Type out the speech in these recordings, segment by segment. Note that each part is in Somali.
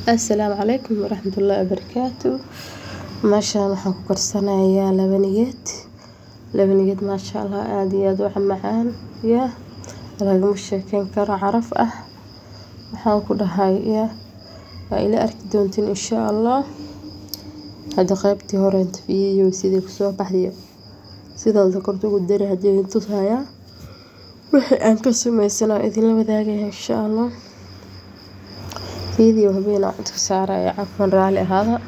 السلام عليكم ورحمة الله وبركاته. ما شاء الله waxaan ku karsanayaa laba niyad ما شاء الله aad iyo aad u macaan ya lagama sheekeyn karo caraf ah waxaan ku dhahay ya waa ila arki doontiin insha Allah hada qaybtii hore inta fiiyo sidii ku soo baxday sidoo zakartu ugu diray hadii inta haya wixii aan ka sameysana idin la wadaagay insha Allah فيديو هبينا عند سارة عفوا رالي هذا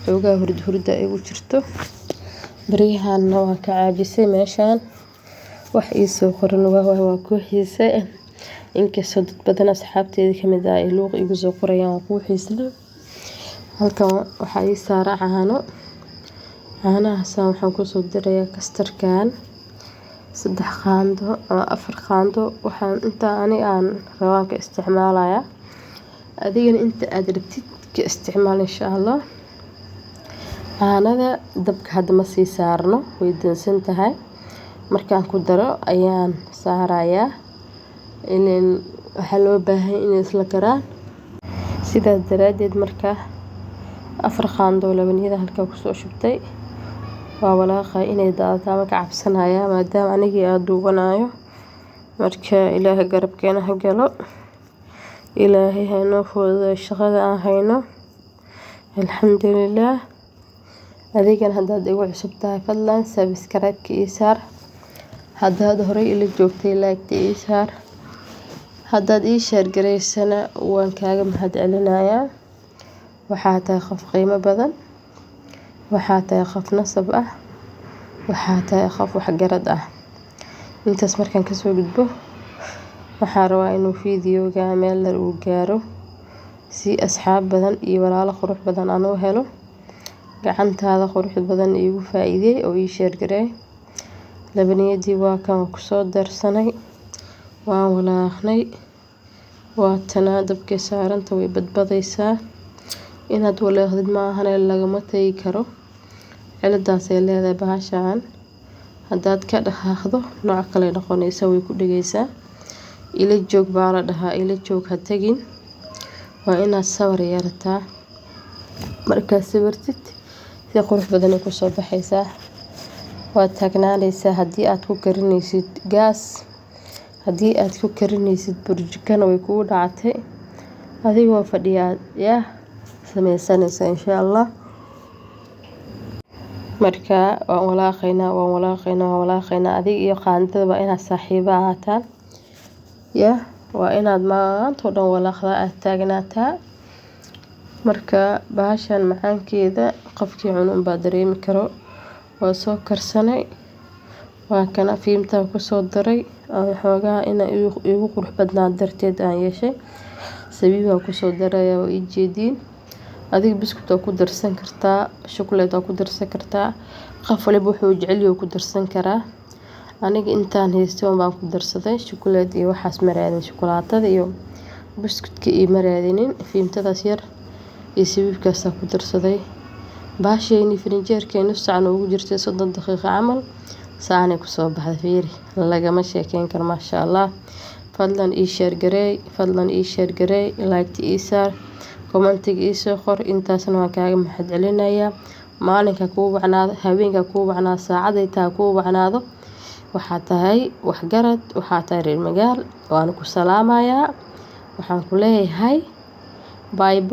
حوجا هرد igu jirto bariyahan waa ka caajisay meeshan wax ii soo qoran waa ku xiisay inkastoo dad badan asxaabteeda kamid ah ay luuq igu soo qorayaan ku xiisay halkan waxa ii saaran caanahaas waxaan ku soo dirayaa kastarkan 3 qaando ama 4 qaando waxaan inta aan rabaan ka isticmaalayaa adigana inta aad rabtid ka isticmaal insha Allah caanada dabka hadda ma sii saarno way dansan tahay markaan ku daro ayaan saarayaa in waxa loo baahan in isla karaan sidaas daraadeed marka 4 qaando labaniyada halka ku soo shubtay waa walaaqay inay daadata ma ka cabsanaya maadaama anigii aad duubanayo marka ilaahay garabkeena ha galo إلهي هينو فوز الشغل هينو الحمد لله هذيك هذا دقوا عصبتها فضلا سبسكرايب كيسار هذا هري اللي جوتي لايك تيسار هذا إيشار جريسنا وان كاجم هاد علنايا وحاتا يخف قيمة بدن وحاتا يخف نصب وحاتا يخف وحجرد انت اسمر كان كسو قدبه waxaan rabaa inuu fiidiyowga meel la uu gaaro si asxaab badan iyo walaalo qurux badan aan u helo gacantaada qurux badan igu faa'iideey oo ii share garay labaniyadii waa kan ku soo darsanay waan walaaqnay waa tan dabka saaranta way badbadaysaa inaad walaaqdid ma ahan lagama tagi karo ciladaas ay leedahay bahashan hadaad ka dhaqaaqdo nooc kale noqonaysa way ku dhageysaa ila joog baa la dhahaa ila joog ha tagin waa inaad sawir yeelataa marka sawirtid si qurux badan ku soo baxaysaa waa taagnaanaysaa hadii aad ku karinaysid gaas hadii aad ku karinaysid burjikana way kugu dhacatay adigoo fadhiya ya sameysanaysa insha Allah marka waan walaaqaynaa adig iyo qaandada inaad saaxiibo ahaataan ya waa inaad maanta dhan walaaqda aad taagnaataa marka bahashan macaankeeda qofkii cunun baa dareemi karo waa soo karsanay waa kana fiimta ku soo daray xoogaa ina igu qurux badnaa darteed aan yeeshay sabiiba ku soo daray oo ii jeedin adiga biskuit ku darsan kartaa chocolate ku darsan kartaa qof walba wuxuu jecel yahay ku darsan karaa aniga intaan haysto baan ku darsaday chocolate iyo waxaas maraadin chocolate iyo biscuitka iyo maraadinin fiimtadaas yar iyo sabiibkaas ku darsaday baashayni frinjeerkeenu saan ugu jirtay 30 daqiiqo camal saanay ku soo baxday fiiri lagama sheekeyn karo ma sha Allah fadlan ii share gareey like ii saar comment ii soo qor intaasna waan kaaga mahad celinayaa maalinka kuu wacnaado habeenka kuu wacnaado saacadey taa kuu wacnaado waxaa tahay wax garad waxaa tahay reer magaal waan ku salaamayaa waxaan ku leeyahay bye.